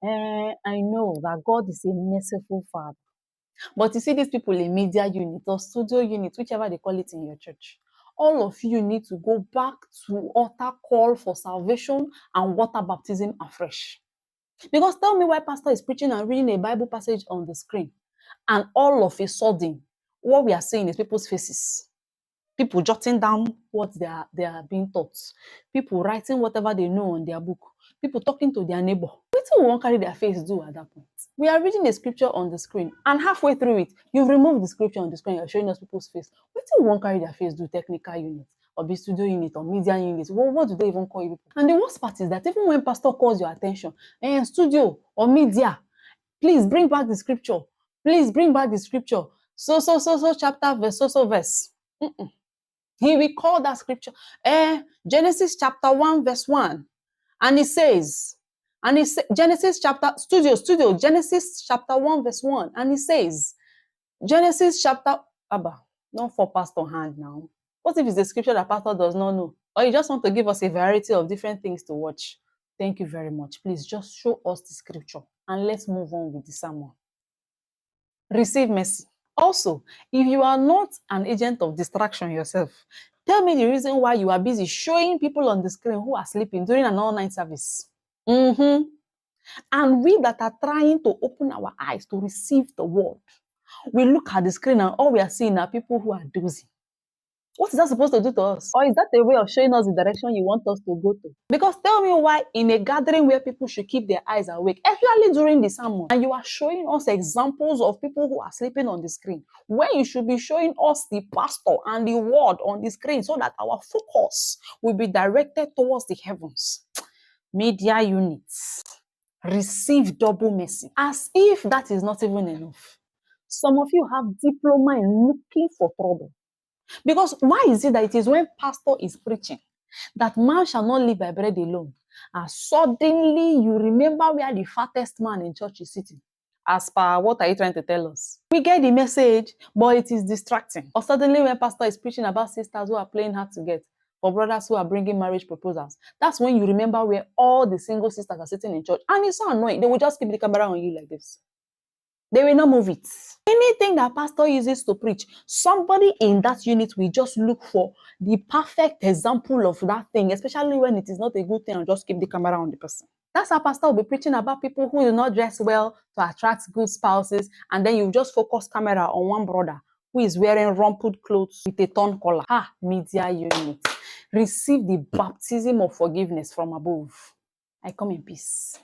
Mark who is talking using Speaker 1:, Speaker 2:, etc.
Speaker 1: I know that God is a merciful Father. But you see these people in media unit or studio unit, whichever they call it in your church, all of you need to go back to altar call for salvation and water baptism afresh. Because tell me why pastor is preaching and reading a Bible passage on the screen, and all of a sudden, what we are seeing is people's faces. People jotting down what they are being taught. People writing whatever they know on their book. People talking to their neighbor. What do we want carry their face do at that point? We are reading a scripture on the screen, and halfway through it, you've removed the scripture on the screen. You're showing us people's face. What do we want carry their face do? Technical unit, or be studio unit, or media unit? What do they even call you? And the worst part is that even when pastor calls your attention, studio or media, please bring back the scripture. Please bring back the scripture. So chapter verse, so verse. He will call that scripture Genesis chapter 1 verse 1, and it says, Genesis chapter Genesis chapter 1 verse 1, and it says Genesis chapter not for pastor hand now. What if it's a scripture that pastor does not know, or you just want to give us a variety of different things to watch? Thank you very much. Please just show us the scripture and let's move on with the sermon. Receive mercy. Also, if you are not an agent of distraction yourself, tell me the reason why you are busy showing people on the screen who are sleeping during an all-night service. And we that are trying to open our eyes to receive the word, we look at the screen and all we are seeing are people who are dozing. What is that supposed to do to us? Or is that a way of showing us the direction you want us to go to? Because tell me why in a gathering where people should keep their eyes awake, especially during the sermon, and you are showing us examples of people who are sleeping on the screen, where you should be showing us the pastor and the word on the screen so that our focus will be directed towards the heavens. Media units, receive double mercy. As if that is not even enough. Some of you have diploma in looking for trouble. Because why is it that it is when pastor is preaching that man shall not live by bread alone, and suddenly you remember where the fattest man in church is sitting? As per what are you trying to tell us? We get the message, but it is distracting. Or suddenly when pastor is preaching about sisters who are playing hard to get, or brothers who are bringing marriage proposals, that's when you remember where all the single sisters are sitting in church. And it's so annoying. They will just keep the camera on you like this. They will not move it. Anything that pastor uses to preach, somebody in that unit will just look for the perfect example of that thing, especially when it is not a good thing, and just keep the camera on the person. That's how pastor will be preaching about people who do not dress well to attract good spouses, and then you just focus camera on one brother who is wearing rumpled clothes with a torn collar. Media unit. Receive the baptism of forgiveness from above. I come in peace.